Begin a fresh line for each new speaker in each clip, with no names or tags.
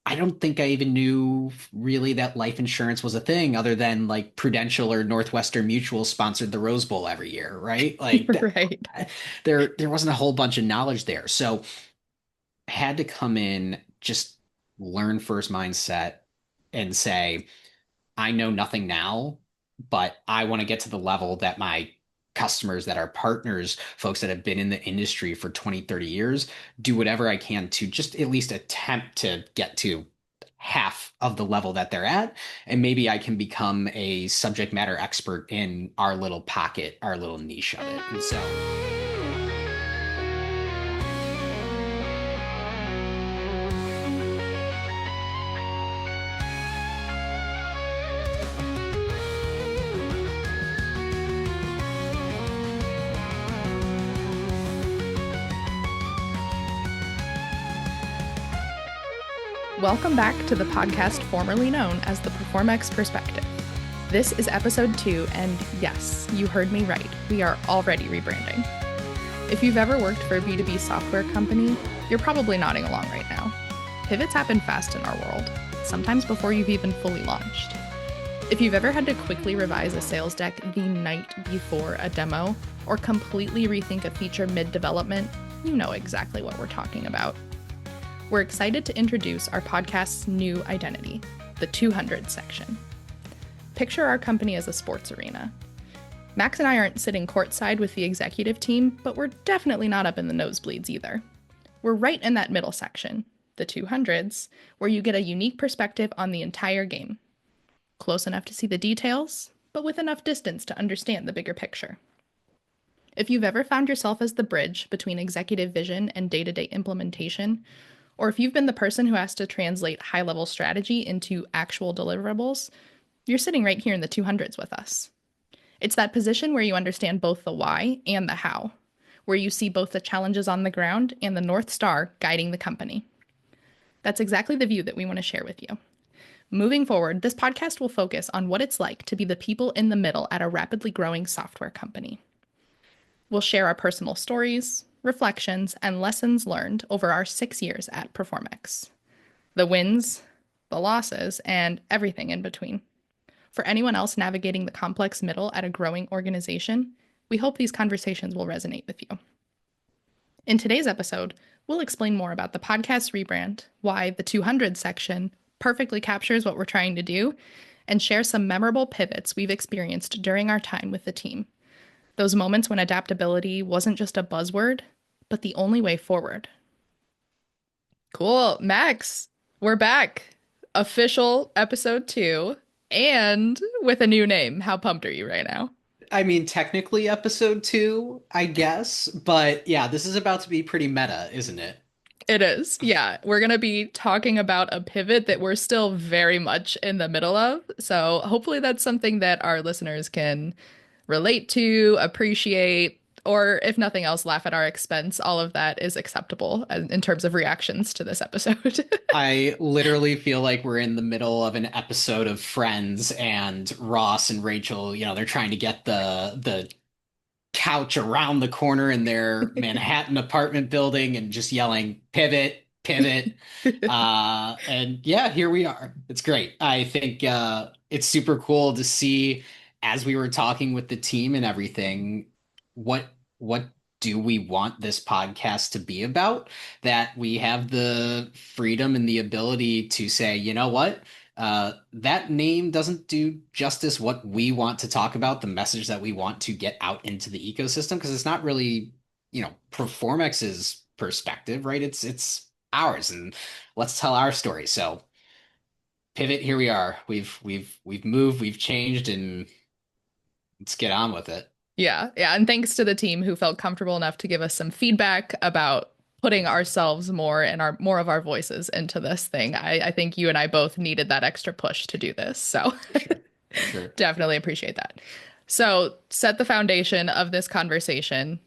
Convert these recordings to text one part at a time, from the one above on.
I don't think I even knew really that life insurance was a thing other than like Prudential or Northwestern Mutual sponsored the Rose Bowl every year, right?
Right.
There wasn't a whole bunch of knowledge there. So I had to come in, just learn first mindset and say, I know nothing now, but I want to get to the level that my customers that are partners, folks that have been in the industry for 20, 30 years, do whatever I can to just at least attempt to get to half of the level that they're at. And maybe I can become a subject matter expert in our little pocket, our little niche of it. And so
Welcome back to the podcast formerly known as the Proformex Perspective. This is episode 2, and yes, you heard me right. We are already rebranding. If you've ever worked for a B2B software company, you're probably nodding along right now. Pivots happen fast in our world, sometimes before you've even fully launched. If you've ever had to quickly revise a sales deck the night before a demo, or completely rethink a feature mid-development, you know exactly what we're talking about. We're excited to introduce our podcast's new identity, the 200 section. Picture our company as a sports arena. Max and I aren't sitting courtside with the executive team, but we're definitely not up in the nosebleeds either. We're right in that middle section, the 200s, where you get a unique perspective on the entire game. Close enough to see the details, but with enough distance to understand the bigger picture. If you've ever found yourself as the bridge between executive vision and day-to-day implementation, or if you've been the person who has to translate high-level strategy into actual deliverables, you're sitting right here in the 200s with us. It's that position where you understand both the why and the how, where you see both the challenges on the ground and the North Star guiding the company. That's exactly the view that we want to share with you. Moving forward, this podcast will focus on what it's like to be the people in the middle at a rapidly growing software company. We'll share our personal stories, reflections, and lessons learned over our 6 years at Proformex. The wins, the losses, and everything in between. For anyone else navigating the complex middle at a growing organization, we hope these conversations will resonate with you. In today's episode, we'll explain more about the podcast rebrand, why the 200 section perfectly captures what we're trying to do, and share some memorable pivots we've experienced during our time with the team. Those moments when adaptability wasn't just a buzzword, but the only way forward. Cool. Max, we're back. Official episode 2 and with a new name. How pumped are you right now?
I mean, technically episode 2, I guess, but yeah, this is about to be pretty meta, isn't it?
It is. Yeah. We're going to be talking about a pivot that we're still very much in the middle of. So hopefully that's something that our listeners can relate to, appreciate, or if nothing else, laugh at our expense. All of that is acceptable in terms of reactions to this episode.
I literally feel like we're in the middle of an episode of Friends and Ross and Rachel, they're trying to get the couch around the corner in their Manhattan apartment building and just yelling, pivot, pivot. And yeah, here we are. It's great. I think it's super cool to see as we were talking with the team and everything, what do we want this podcast to be about? That we have the freedom and the ability to say, you know what? That name doesn't do justice what we want to talk about, the message that we want to get out into the ecosystem, because it's not really, Performex's perspective, right? It's ours, and let's tell our story. So pivot, here we are. We've moved, we've changed, and let's get on with it.
Yeah, yeah. And thanks to the team who felt comfortable enough to give us some feedback about putting ourselves more and our more of our voices into this thing. I think you and I both needed that extra push to do this. So
For sure. For sure.
definitely appreciate that. So set the foundation of this conversation.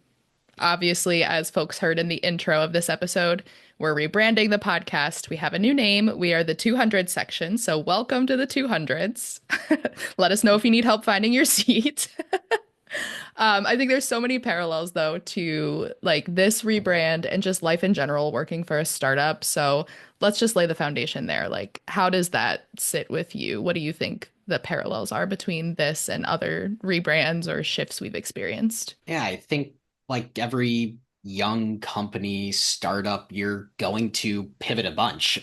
Obviously, as folks heard in the intro of this episode, we're rebranding the podcast. We have a new name. We are the 200 section. So welcome to the 200s. Let us know if you need help finding your seat. I think there's so many parallels though to like this rebrand and just life in general working for a startup. So let's just lay the foundation there. Like, how does that sit with you? What do you think the parallels are between this and other rebrands or shifts we've experienced?
Yeah, I think like every young company, startup, you're going to pivot a bunch.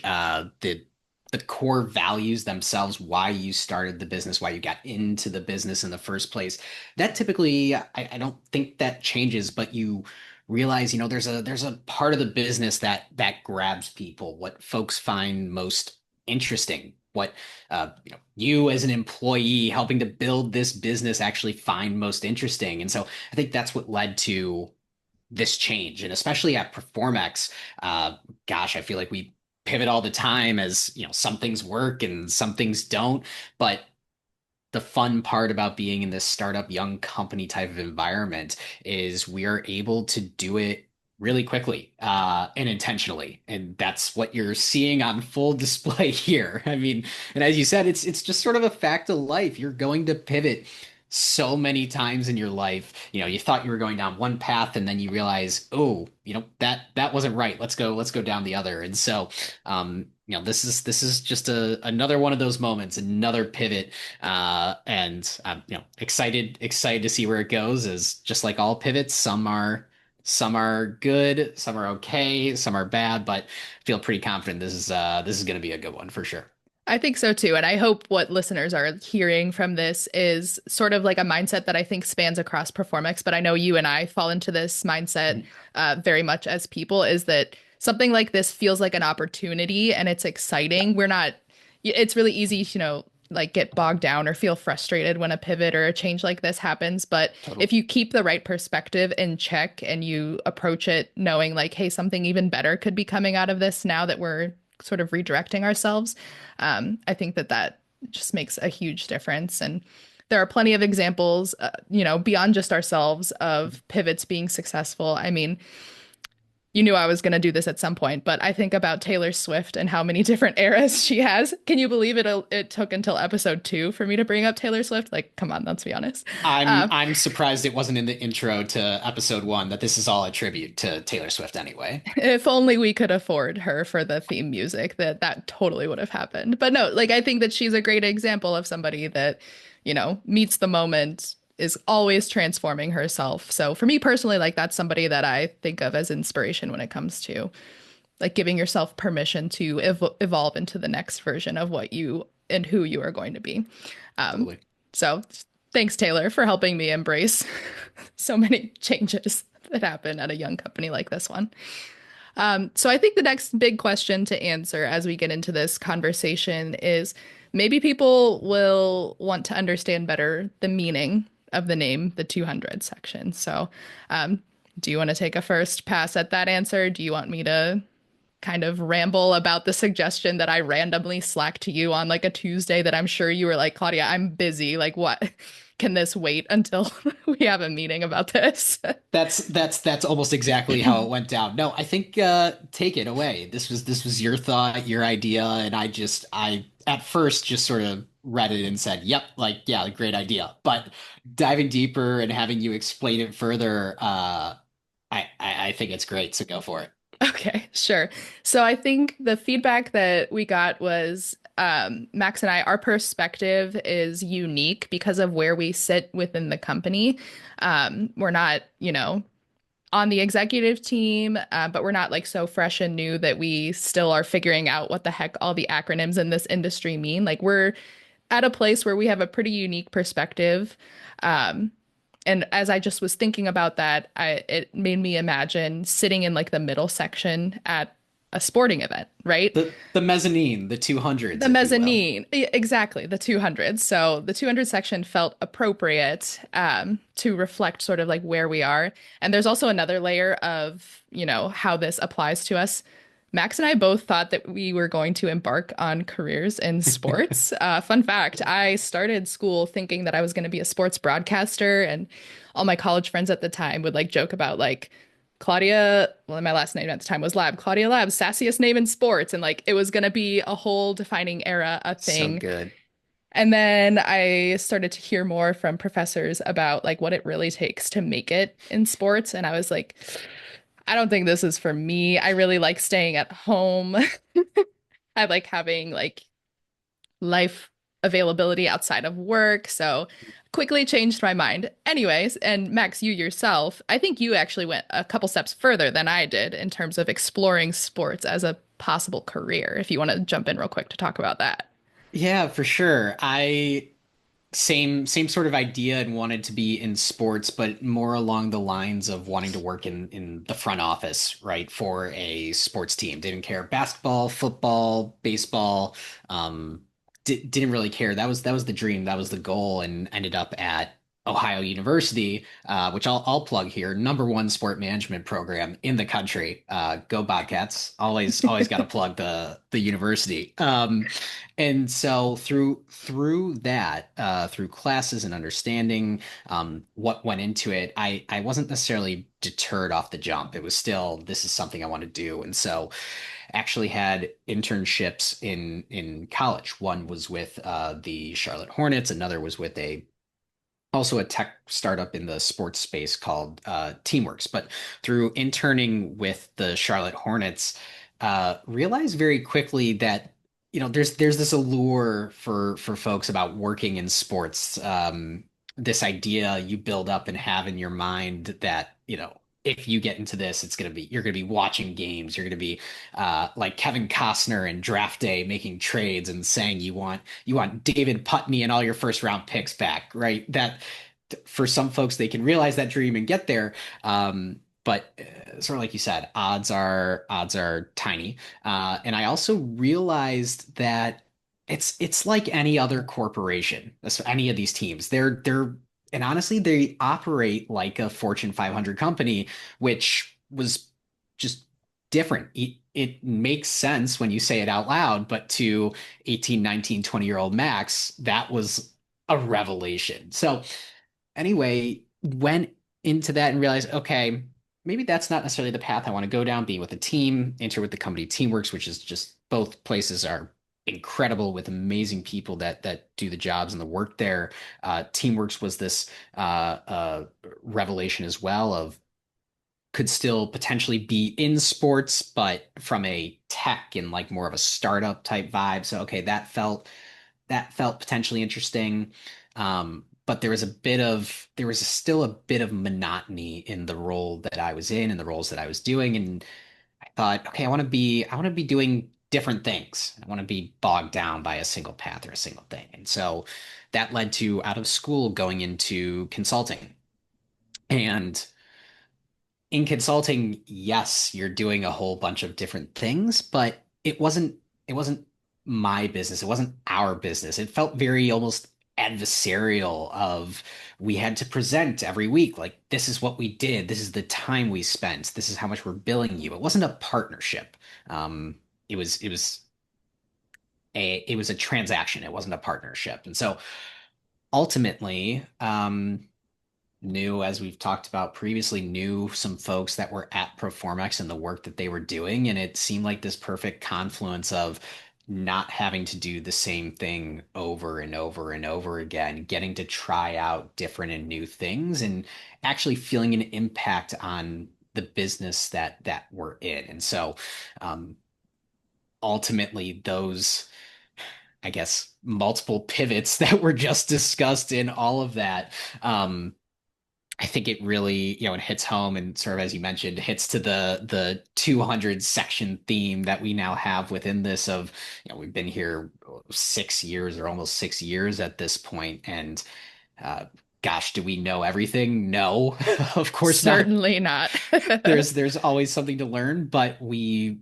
The core values themselves, why you started the business, why you got into the business in the first place, that typically I don't think that changes, but you realize, there's a part of the business that grabs people, what folks find most interesting, what you as an employee helping to build this business actually find most interesting. And so I think that's what led to this change. And especially at Proformex, gosh, I feel like we pivot all the time as, some things work and some things don't. But the fun part about being in this startup young company type of environment is we are able to do it really quickly and intentionally, and that's what you're seeing on full display here. I mean, and as you said, it's just sort of a fact of life. You're going to pivot so many times in your life. You thought you were going down one path and then you realize, oh, that wasn't right. Let's go down the other. And so this is just another one of those moments, another pivot, and I'm excited to see where it goes. As just like all pivots, some are good, some are okay, some are bad, but I feel pretty confident this is going to be a good one for sure.
I think so too. And I hope what listeners are hearing from this is sort of like a mindset that I think spans across Performix. But I know you and I fall into this mindset very much as people, is that something like this feels like an opportunity and it's
Yeah,
exciting. It's really easy, like get bogged down or feel frustrated when a pivot or a change like this happens. But
totally.
if you keep the right perspective in check and you approach it knowing like, hey, something even better could be coming out of this now that we're sort of redirecting ourselves, I think that that just makes a huge difference. And there are plenty of examples, beyond just ourselves of pivots being successful. I mean, you knew I was going to do this at some point, but I think about Taylor Swift and how many different eras she has. Can you believe it took until episode 2 for me to bring up Taylor Swift? Like, come on, let's be honest.
I'm
Uh,
I'm surprised it wasn't in the intro to episode one that this is all a tribute to Taylor Swift anyway.
if only we could afford her for the theme music, that totally would have happened. But no, like I think that she's a great example of somebody that, meets the moment, is always transforming herself. So for me personally, like that's somebody that I think of as inspiration when it comes to like giving yourself permission to evolve into the next version of what you and who you are going to be. Um,
Totally.
so thanks, Taylor, for helping me embrace so many changes that happen at a young company like this one. So I think the next big question to answer as we get into this conversation is maybe people will want to understand better the meaning of the name, the 200 section. So, do you want to take a first pass at that answer? Do you want me to kind of ramble about the suggestion that I randomly slacked to you on like a Tuesday that I'm sure you were like, Claudia, I'm busy. Like, what? Can this wait until we have a meeting about this?
That's almost exactly how it went down. No, I think take it away. This was your thought, your idea, and I at first just sort of read it and said, "Yep, like yeah, great idea." But diving deeper and having you explain it further, I think it's great. So go for it.
Okay, sure. So I think the feedback that we got was Max and I, our perspective is unique because of where we sit within the company. We're not, on the executive team, but we're not like so fresh and new that we still are figuring out what the heck all the acronyms in this industry mean. Like we're at a place where we have a pretty unique perspective. Um, and as I just was thinking about that, it made me imagine sitting in like the middle section at a sporting event, right?
The mezzanine, the 200s,
The
if you will.
mezzanine, exactly, the 200. So the 200 section felt appropriate to reflect sort of like where we are. And there's also another layer of, how this applies to us. Max and I both thought that we were going to embark on careers in sports. Fun fact, I started school thinking that I was going to be a sports broadcaster, and all my college friends at the time would like joke about like Claudia, well, my last name at the time was Lab, Claudia Lab's sassiest name in sports. And like it was going to be a whole defining era, a
So
thing.
good.
And then I started to hear more from professors about like what it really takes to make it in sports. And I was like, I don't think this is for me. I really like staying at home. I like having like life availability outside of work. So quickly changed my mind. Anyways, and Max, you yourself, I think you actually went a couple steps further than I did in terms of exploring sports as a possible career. If you want to jump in real quick to talk about that.
Yeah, for sure. I same sort of idea and wanted to be in sports, but more along the lines of wanting to work in the front office, right, for a sports team. Didn't care basketball, football, baseball, didn't really care. That was the dream, that was the goal, and ended up at Ohio University, which I'll plug here, number one sport management program in the country. Go Bobcats! Always got to plug the university. And so through that, through classes and understanding what went into it, I wasn't necessarily deterred off the jump. It was still, this is something I want to do. And so actually had internships in college. One was with the Charlotte Hornets, another was with a also a tech startup in the sports space called Teamworks. But through interning with the Charlotte Hornets, realized very quickly that there's this allure for folks about working in sports. This idea you build up and have in your mind that if you get into this, you're gonna be watching games. You're gonna be like Kevin Costner in Draft Day making trades and saying you want David Putney and all your first round picks back, right? That for some folks they can realize that dream and get there. But sort of like you said, odds are tiny. And I also realized that it's like any other corporation, any of these teams. They're and honestly, they operate like a Fortune 500 company, which was just different. It makes sense when you say it out loud, but to 18, 19, 20-year-old Max, that was a revelation. So anyway, went into that and realized, okay, maybe that's not necessarily the path I want to go down, being with a team, enter with the company Teamworks, which is just both places are incredible with amazing people that do the jobs and the work there. Teamworks was this revelation as well of could still potentially be in sports, but from a tech and like more of a startup type vibe. So okay, that felt potentially interesting. But there was still a bit of monotony in the role that I was in and the roles that I was doing. And I thought, okay, I want to be doing different things. I want to be bogged down by a single path or a single thing. And so that led to out of school going into consulting. And in consulting, yes, you're doing a whole bunch of different things, but it wasn't my business. It wasn't our business. It felt very almost adversarial of we had to present every week like this is what we did, this is the time we spent, this is how much we're billing you. It wasn't a partnership. It was a transaction. It wasn't a partnership. And so ultimately, knew, as we've talked about previously, knew some folks that were at Proformex and the work that they were doing. And it seemed like this perfect confluence of not having to do the same thing over and over and over again, getting to try out different and new things and actually feeling an impact on the business that we're in. And so ultimately those, I guess, multiple pivots that were just discussed in all of that, I think it really, it hits home and sort of, as you mentioned, hits to the 200 section theme that we now have within this of, we've been here 6 years or almost 6 years at this point. And uh, gosh, do we know everything? No, of course not.
Certainly not.
There's always something to learn, but we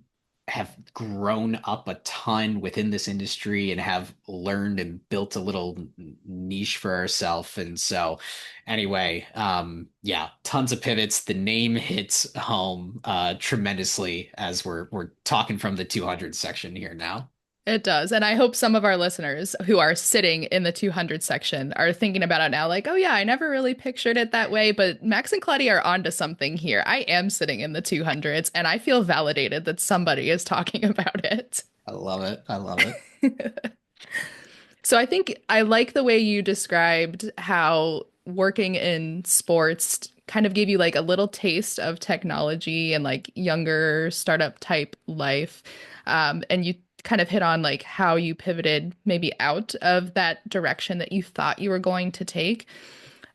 have grown up a ton within this industry and have learned and built a little niche for ourselves. And so anyway, yeah, tons of pivots. The name hits home tremendously as we're talking from the 200 section here now.
It does. And I hope some of our listeners who are sitting in the 200 section are thinking about it now, like, oh, yeah, I never really pictured it that way. But Max and Claudia are onto something here. I am sitting in the 200s, and I feel validated that somebody is talking about it.
I love it. I love it.
So I think I like the way you described how working in sports kind of gave you like a little taste of technology and like younger startup type life. And you kind of hit on like how you pivoted maybe out of that direction that you thought you were going to take.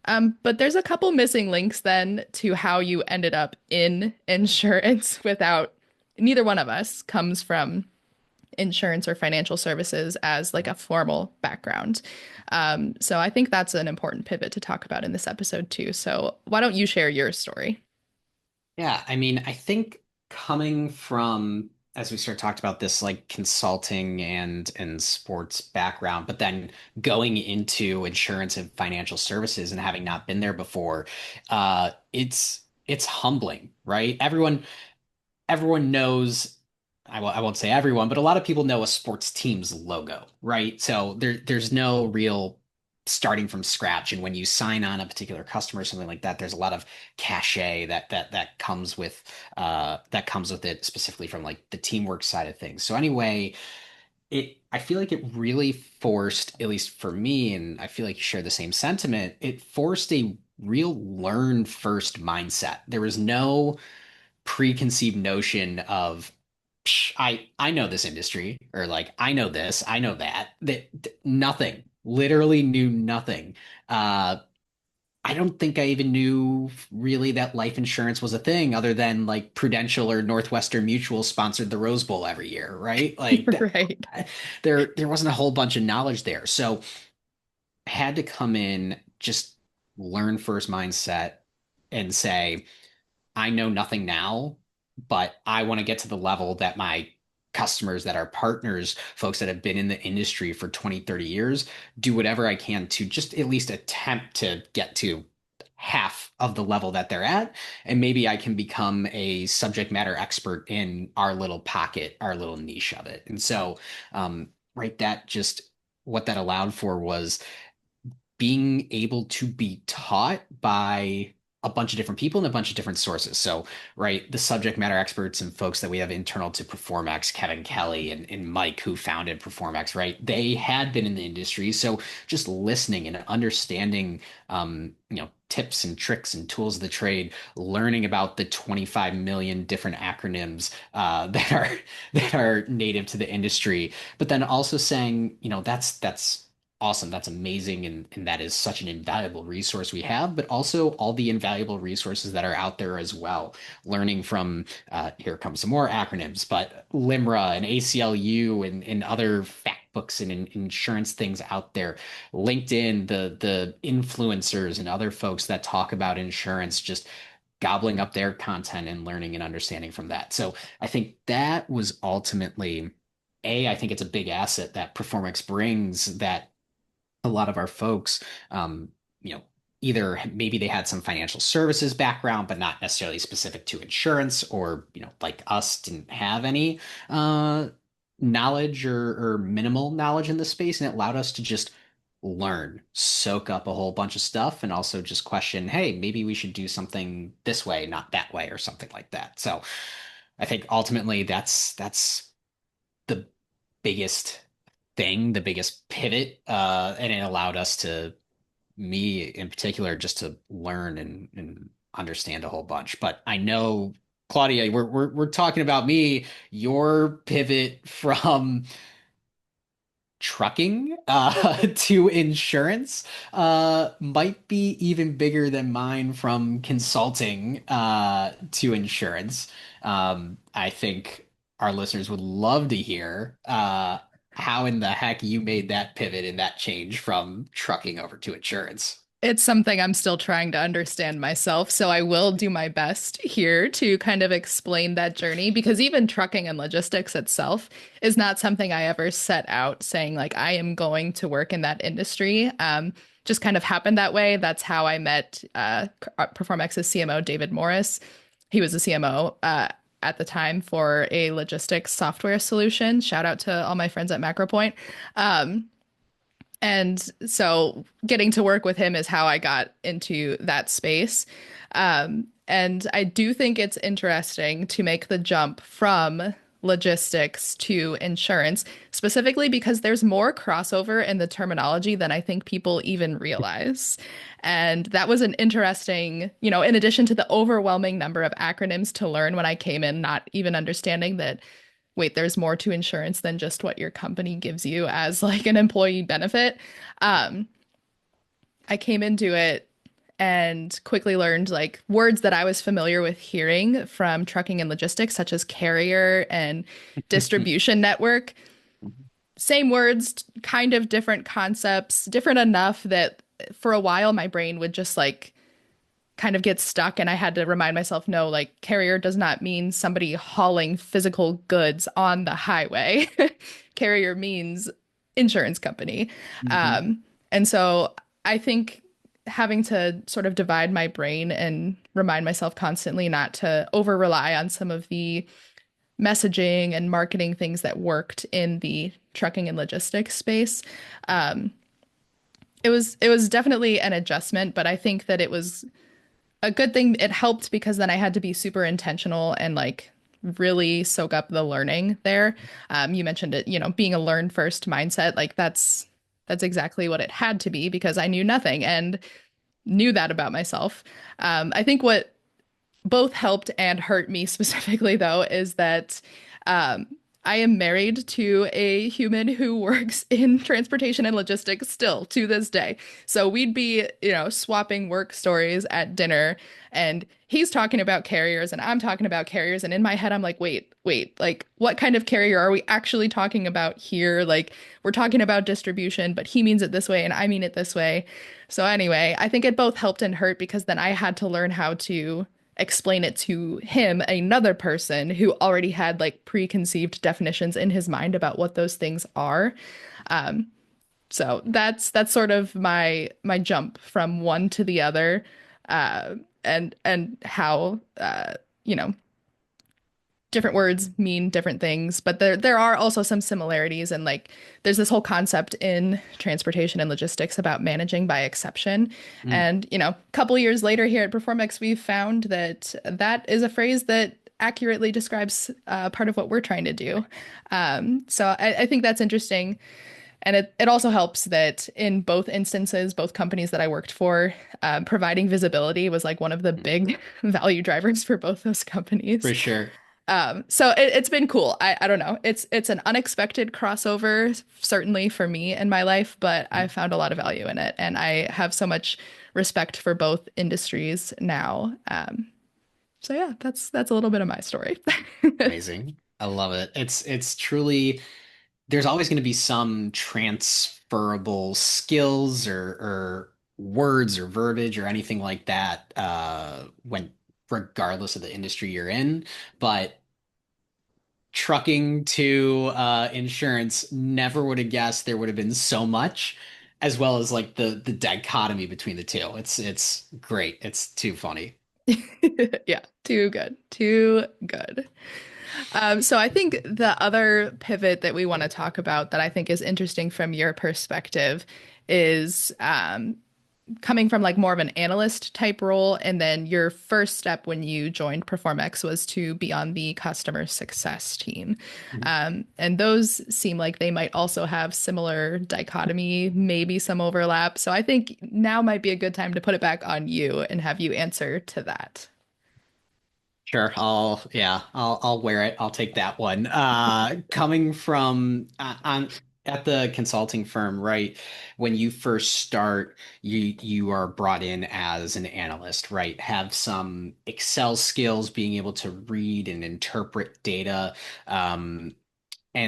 But there's a couple missing links then to how you ended up in insurance without neither one of us comes from insurance or financial services as like a formal background. So I think that's an important pivot to talk about in this episode too. So why don't you share your story?
Yeah, I mean, I think coming from, as we sort of talked about this like consulting and sports background, but then going into insurance and financial services and having not been there before, it's humbling, right? Everyone knows, I won't say everyone, but a lot of people know a sports team's logo, right? So there's no real starting from scratch. And when you sign on a particular customer or something like that, there's a lot of cachet that comes with it, specifically from like the teamwork side of things. So anyway, it I feel like it really forced, at least for me, and I feel like you share the same sentiment, it forced a real learn first mindset. There was no preconceived notion of I know this industry, or like I know this, I know that nothing, literally knew nothing. I don't think I even knew really that life insurance was a thing, other than like Prudential or Northwestern Mutual sponsored the Rose Bowl every year, right?
Right.
There wasn't a whole bunch of knowledge there. So I had to come in, just learn first mindset and say, I know nothing now, but I want to get to the level that my customers, that are partners, folks that have been in the industry for 20, 30 years, do whatever I can to just at least attempt to get to half of the level that they're at. And maybe I can become a subject matter expert in our little pocket, our little niche of it. And so, right, that just what that allowed for was being able to be taught by a bunch of different people and a bunch of different sources. So, right, the subject matter experts and folks that we have internal to Proformex, Kevin Kelly and Mike, who founded Proformex, right? They had been in the industry. So just listening and understanding, tips and tricks and tools of the trade, learning about the 25 million different acronyms that are native to the industry, but then also saying, that's awesome. That's amazing. And that is such an invaluable resource we have, but also all the invaluable resources that are out there as well. Learning from, here comes some more acronyms, but LIMRA and ACLU and other fact books and insurance things out there. LinkedIn, the influencers and other folks that talk about insurance, just gobbling up their content and learning and understanding from that. So I think that was ultimately, I think it's a big asset that Performix brings, that a lot of our folks, um, you know, either maybe they had some financial services background, but not necessarily specific to insurance, or, like us, didn't have any knowledge or minimal knowledge in the space. And it allowed us to just learn, soak up a whole bunch of stuff, and also just question, hey, maybe we should do something this way, not that way, or something like that. So I think ultimately that's the biggest thing, the biggest pivot, and it allowed us to, me in particular, just to learn and understand a whole bunch. But I know, Claudia, we're talking about me. Your pivot from trucking to insurance might be even bigger than mine from consulting to insurance. I think our listeners would love to hear how in the heck you made that pivot and that change from trucking over to insurance.
It's something I'm still trying to understand myself, so I will do my best here to kind of explain that journey because even trucking and logistics itself is not something I ever set out saying like I am going to work in that industry. Just kind of happened that way. That's how I met Performex's CMO, David Morris. He was the CMO at the time for a logistics software solution. Shout out to all my friends at MacroPoint. And so getting to work with him is how I got into that space. And I do think it's interesting to make the jump from logistics to insurance, specifically because there's more crossover in the terminology than I think people even realize. And that was an interesting, in addition to the overwhelming number of acronyms to learn when I came in, not even understanding that, wait, there's more to insurance than just what your company gives you as like an employee benefit. Um, I came into it and quickly learned like words that I was familiar with hearing from trucking and logistics, such as carrier and distribution network. Same words, kind of different concepts, different enough that for a while my brain would just like kind of get stuck and I had to remind myself, no, like carrier does not mean somebody hauling physical goods on the highway. Carrier means insurance company.
Mhm.
And so I think having to sort of divide my brain and remind myself constantly not to over rely on some of the messaging and marketing things that worked in the trucking and logistics space. Um, it was definitely an adjustment, but I think that it was a good thing. It helped because then I had to be super intentional and like really soak up the learning there. You mentioned it, being a learn first mindset. Like that's exactly what it had to be because I knew nothing and knew that about myself. I think what both helped and hurt me specifically, though, is that um, I am married to a human who works in transportation and logistics still to this day. So we'd be, swapping work stories at dinner, and he's talking about carriers, and I'm talking about carriers. And in my head, I'm like, wait, like, what kind of carrier are we actually talking about here? Like, we're talking about distribution, but he means it this way, and I mean it this way. So, anyway, I think it both helped and hurt because then I had to learn how to explain it to him, another person who already had like preconceived definitions in his mind about what those things are. Um, so that's sort of my jump from one to the other, and how you know different words mean different things, but there are also some similarities and like there's this whole concept in transportation and logistics about managing by exception.
Mm.
And, a couple years later here at Performex, we've found that that is a phrase that accurately describes part of what we're trying to do. So I think that's interesting. And it also helps that in both instances, both companies that I worked for, providing visibility was like one of the big value drivers for both those companies.
For sure.
So it's been cool. I don't know. It's an unexpected crossover, certainly for me in my life, but I found a lot of value in it, and I have so much respect for both industries now. So yeah, that's a little bit of my story.
Amazing. I love it. It's truly there's always going to be some transferable skills or words or verbiage or anything like that when regardless of the industry you're in. But trucking to insurance, never would have guessed there would have been so much, as well as like the dichotomy between the two. It's great. It's too funny.
Yeah, too good, too good. So I think the other pivot that we want to talk about that I think is interesting from your perspective is coming from like more of an analyst type role, and then your first step when you joined Performex was to be on the customer success team.
Mhm.
And those seem like they might also have similar dichotomy, maybe some overlap. So I think now might be a good time to put it back on you and have you answer to that.
Sure, I'll wear it. I'll take that one. Coming from on at the consulting firm, right? When you first start, you are brought in as an analyst, right? Have some Excel skills, being able to read and interpret data. And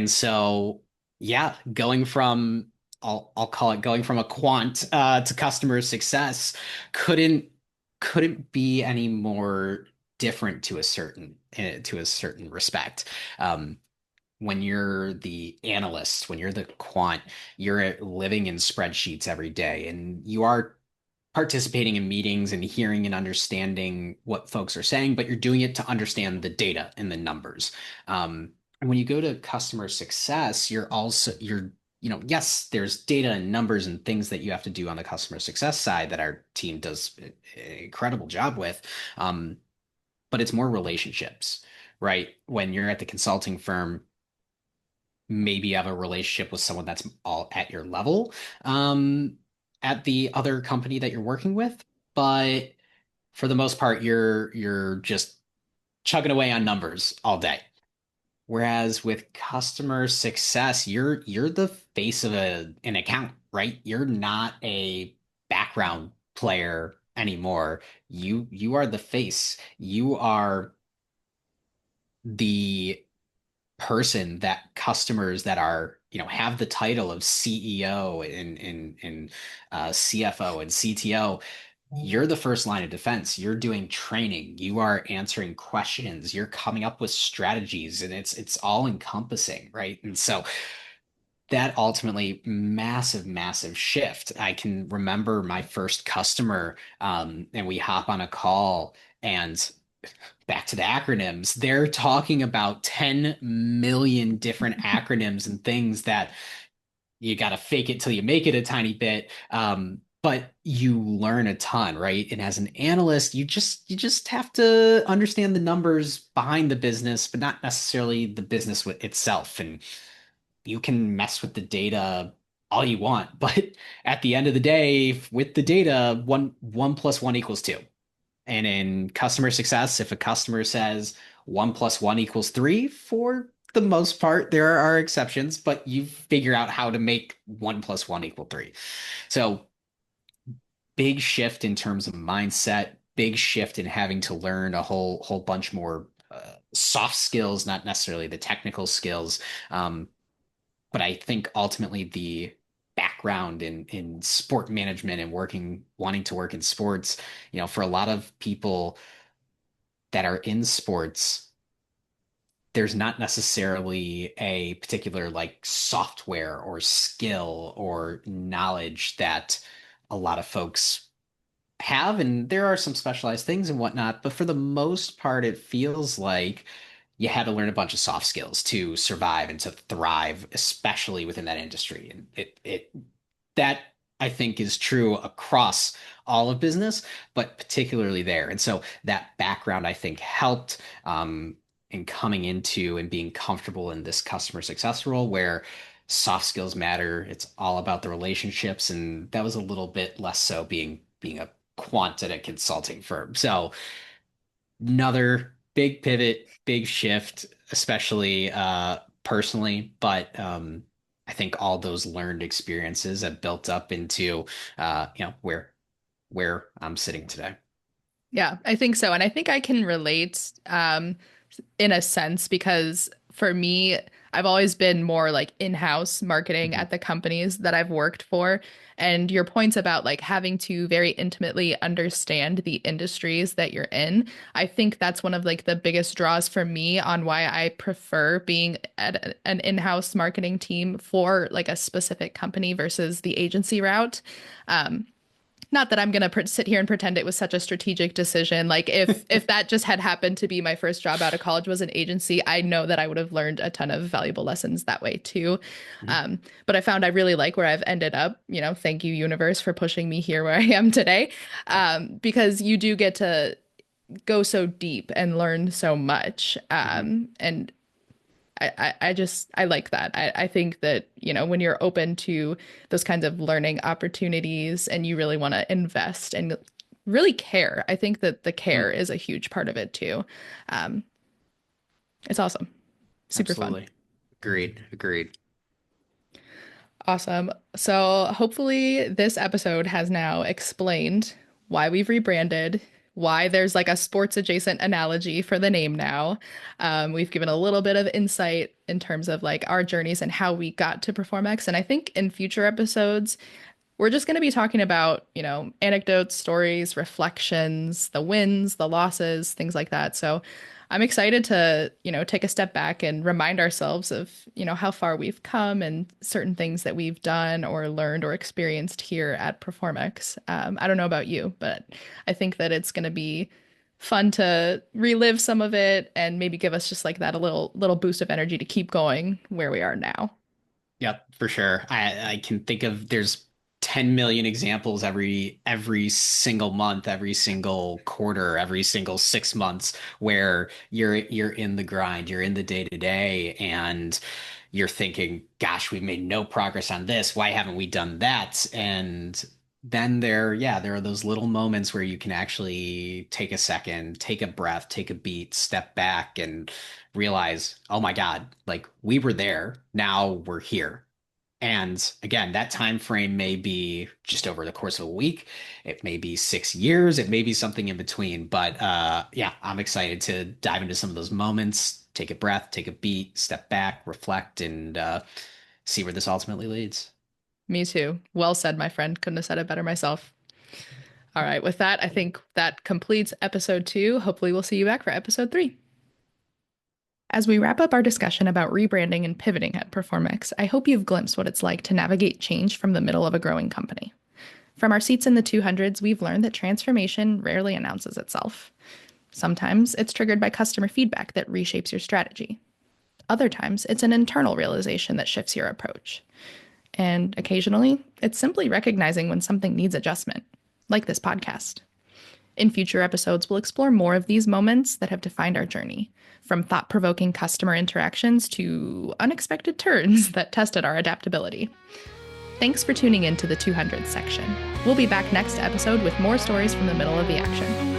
so, yeah, going from I'll call it going from a quant to customer success couldn't couldn't be any more different to a certain respect. When you're the analyst, when you're the quant, you're living in spreadsheets every day, and you are participating in meetings and hearing and understanding what folks are saying, but you're doing it to understand the data and the numbers. And when you go to customer success, yes, there's data and numbers and things that you have to do on the customer success side that our team does an incredible job with. But it's more relationships, right? When you're at the consulting firm, maybe you have a relationship with someone that's all at your level, um, at the other company that you're working with. But for the most part, you're just chugging away on numbers all day. Whereas with customer success, you're the face of an account, right? You're not a background player anymore. You are the face. You are the person that customers that are, have the title of CEO and CFO and CTO. You're the first line of defense. You're doing training. You are answering questions. You're coming up with strategies, and it's all encompassing, right? And so that ultimately massive, massive shift. I can remember my first customer, and we hop on a call and back to the acronyms, they're talking about 10 million different acronyms and things that you got to fake it till you make it a tiny bit. But you learn a ton, right? And as an analyst, you just have to understand the numbers behind the business, but not necessarily the business itself. And you can mess with the data all you want, but at the end of the day, with the data, one plus one equals two. And in customer success, if a customer says one plus one equals three, for the most part, there are exceptions, but you figure out how to make one plus one equal three. So big shift in terms of mindset, big shift in having to learn a whole bunch more soft skills, not necessarily the technical skills. But I think ultimately the background in sport management and wanting to work in sports, for a lot of people that are in sports, there's not necessarily a particular like software or skill or knowledge that a lot of folks have. And there are some specialized things and whatnot, but for the most part, it feels like you had to learn a bunch of soft skills to survive and to thrive, especially within that industry. And that I think is true across all of business, but particularly there. And so that background, I think, helped in coming into and being comfortable in this customer success role where soft skills matter. It's all about the relationships. And that was a little bit less so being a quant at a consulting firm. So another big pivot, big shift, especially personally. But I think all those learned experiences have built up into where I'm sitting today.
Yeah, I think so. And I think I can relate in a sense because for me, I've always been more like in-house marketing
Mhm.
at the companies that I've worked for. And your points about like having to very intimately understand the industries that you're in, I think that's one of like the biggest draws for me on why I prefer being at an in-house marketing team for like a specific company versus the agency route. Um, Not that I'm gonna sit here and pretend it was such a strategic decision. Like if that just had happened to be my first job out of college was an agency, I know that I would have learned a ton of valuable lessons that way too.
Mhm.
But I found I really like where I've ended up. You know, thank you, universe, for pushing me here where I am today. Because you do get to go so deep and learn so much.
Mhm.
And I just I like that. I think that, you know, when you're open to those kinds of learning opportunities and you really want to invest and really care, I think that the care
Mm,
is a huge part of it too. Um, it's awesome. Super fun.
absolutely. Agreed. Agreed.
Awesome. So hopefully this episode has now explained why we've rebranded, why there's like a sports adjacent analogy for the name now. We've given a little bit of insight in terms of like our journeys and how we got to Performex. And I think in future episodes, we're just going to be talking about, you know, anecdotes, stories, reflections, the wins, the losses, things like that. So I'm excited to, you know, take a step back and remind ourselves of, you know, how far we've come and certain things that we've done or learned or experienced here at Performex. I don't know about you, but I think that it's going to be fun to relive some of it and maybe give us just like that a little boost of energy to keep going where we are now.
Yep, for sure. I can think of there's 10 million examples every single month, every single quarter, every single 6 months where you're in the grind, you're in the day to day, and you're thinking, gosh, we made no progress on this. Why haven't we done that? And then there are those little moments where you can actually take a second, take a breath, take a beat, step back and realize, oh my God, like we were there, now we're here. And again, that time frame may be just over the course of a week. It may be 6 years. It may be something in between. But yeah, I'm excited to dive into some of those moments, take a breath, take a beat, step back, reflect, and see where this ultimately leads.
Me too. Well said, my friend. Couldn't have said it better myself. All right. With that, I think that completes episode 2. Hopefully, we'll see you back for episode 3. As we wrap up our discussion about rebranding and pivoting at Proformex, I hope you've glimpsed what it's like to navigate change from the middle of a growing company. From our seats in the 200s, we've learned that transformation rarely announces itself. Sometimes it's triggered by customer feedback that reshapes your strategy. Other times, it's an internal realization that shifts your approach. And occasionally, it's simply recognizing when something needs adjustment, like this podcast. In future episodes, we'll explore more of these moments that have defined our journey, from thought-provoking customer interactions to unexpected turns that tested our adaptability. Thanks for tuning in to the 200 section. We'll be back next episode with more stories from the middle of the action.